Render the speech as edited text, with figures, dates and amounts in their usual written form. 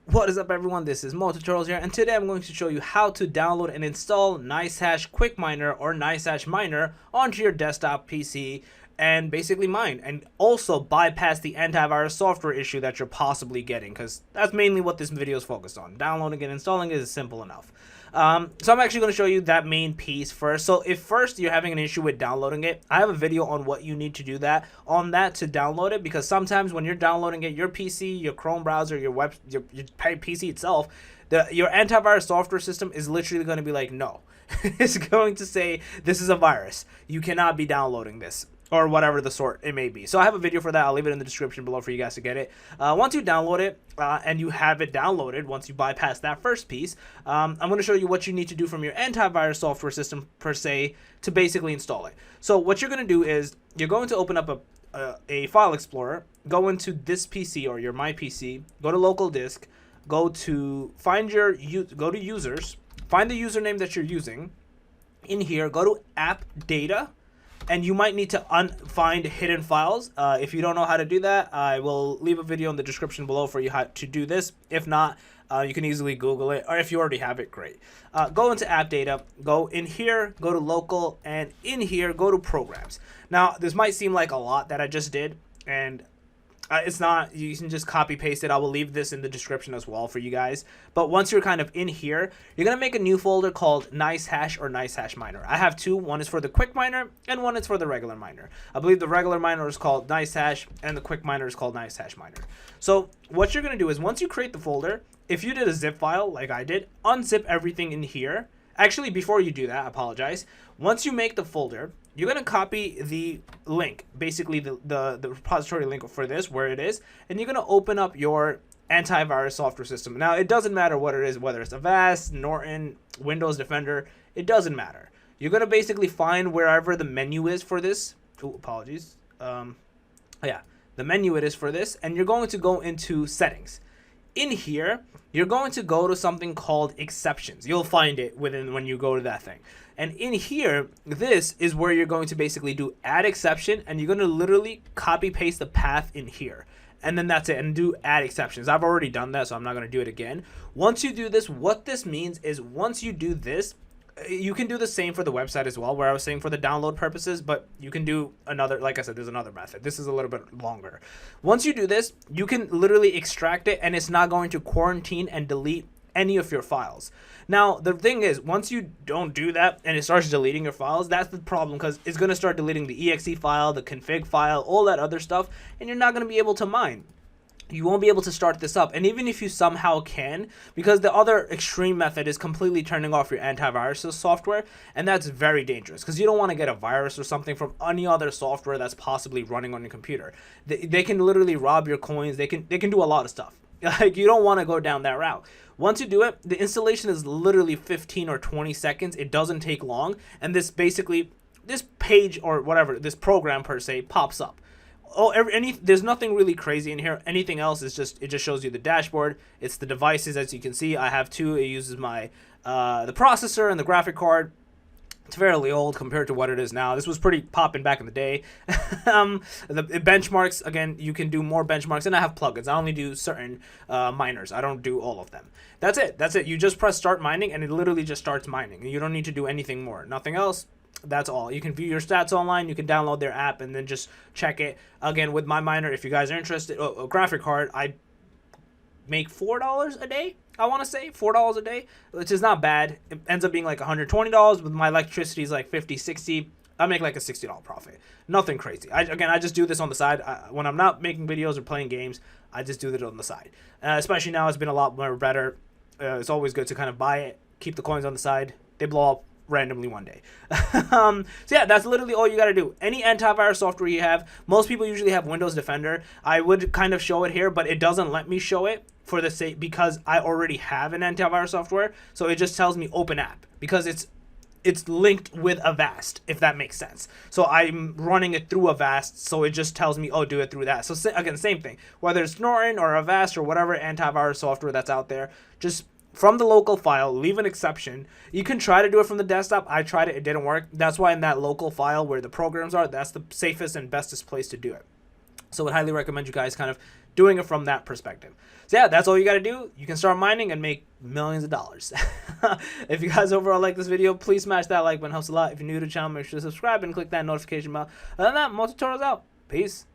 What is up, everyone? This is Tutorials here, and today I'm going to show you how to download and install NiceHash Quick Miner or NiceHash Miner onto your desktop PC and basically mine, and also bypass the antivirus software issue that you're possibly getting, because that's mainly what this video is focused on. Downloading and installing it is simple enough. So I'm actually going to show you that main piece first. So if first you're having an issue with downloading it, I have a video on what you need to do to download it, because sometimes when you're downloading it, your PC, your Chrome browser, your PC itself, your antivirus software system is literally going to be like, no. It's going to say, this is a virus. You cannot be downloading this, or whatever the sort it may be. So I have a video for that. I'll leave it in the description below for you guys to get it. Once you download it and you have it downloaded, once you bypass that first piece, I'm going to show you what you need to do from your antivirus software system per se to basically install it. So what you're going to do is you're going to open up a file explorer, go into this PC or your My PC, go to local disk, go to users, find the username that you're using. In here, go to app data. And you might need to find hidden files. If you don't know how to do that, I will leave a video in the description below for you how to do this. If not, you can easily Google it, or if you already have it, great. Go into app data, go in here, go to local, and in here, go to programs. Now, this might seem like a lot that I just did, and it's not. You can just copy paste it. I will leave this in the description as well for you guys. But once you're kind of in here, you're going to make a new folder called NiceHash or NiceHash Miner. I have two. One is for the quick miner and one is for the regular miner. I believe the regular miner is called NiceHash and the quick miner is called NiceHash Miner. So what you're going to do is once you create the folder, if you did a zip file like I did, unzip everything in here. Actually, before you do that, I apologize. Once you make the folder, you're going to copy the link, basically the repository link for this, where it is, and you're going to open up your antivirus software system. Now, it doesn't matter what it is, whether it's Avast, Norton, Windows Defender, it doesn't matter. You're going to basically find wherever the menu is for this. Oh, apologies. Yeah, the menu it is for this, and you're going to go into settings. In here, you're going to go to something called exceptions. You'll find it when you go to that thing. And in here, this is where you're going to basically do add exception, and you're going to literally copy paste the path in here. And then that's it, and do add exceptions. I've already done that, so I'm not going to do it again. Once you do this, what this means is once you do this, you can do the same for the website as well, where I was saying for the download purposes, but you can do another, like I said, there's another method. This is a little bit longer. Once you do this, you can literally extract it, and it's not going to quarantine and delete any of your files. Now, the thing is, once you don't do that and it starts deleting your files, that's the problem, because it's going to start deleting the exe file, the config file, all that other stuff, and you're not going to be able to mine. You won't be able to start this up. And even if you somehow can, because the other extreme method is completely turning off your antivirus software, and that's very dangerous, because you don't want to get a virus or something from any other software that's possibly running on your computer. They can literally rob your coins. They can do a lot of stuff. Like, you don't want to go down that route. Once you do it, the installation is literally 15 or 20 seconds. It doesn't take long, and this page or whatever, this program per se, pops up. There's nothing really crazy in here. Anything else is it just shows you the dashboard. It's the devices, as you can see. I have two. It uses my the processor and the graphic card. It's fairly old compared to what it is now. This was pretty popping back in the day. The benchmarks, again, you can do more benchmarks, and I have plugins. I only do certain miners. I don't do all of them. That's it. That's it. You just press start mining, and it literally just starts mining. You don't need to do anything more. Nothing else. That's all. You can view your stats online. You can download their app and then just check it. Again, with my miner, if you guys are interested, a graphic card, I make $4 a day. I want to say $4 a day, which is not bad. It ends up being like $120, but my electricity is like 50, 60. I make like a $60 profit. Nothing crazy. I just do this on the side. When I'm not making videos or playing games, I just do it on the side. Especially now, it's been a lot more better. It's always good to kind of buy it, keep the coins on the side. They blow up randomly one day. So yeah, that's literally all you got to do. Any antivirus software you have, most people usually have Windows Defender. I would kind of show it here, but it doesn't let me show it for the sake, because I already have an antivirus software. So it just tells me open app, because it's linked with Avast, if that makes sense. So I'm running it through Avast, so it just tells me, oh, do it through that. So again, same thing, whether it's Norton or Avast or whatever antivirus software that's out there, just from the local file, leave an exception. You can try to do it from the desktop. I tried it, it didn't work. That's why in that local file where the programs are, that's the safest and bestest place to do it. So I would highly recommend you guys kind of doing it from that perspective. So yeah, that's all you got to do. You can start mining and make millions of dollars. If you guys overall like this video, please smash that like button. It helps a lot. If you're new to the channel, make sure to subscribe and click that notification bell. Other than that, more tutorials out. Peace.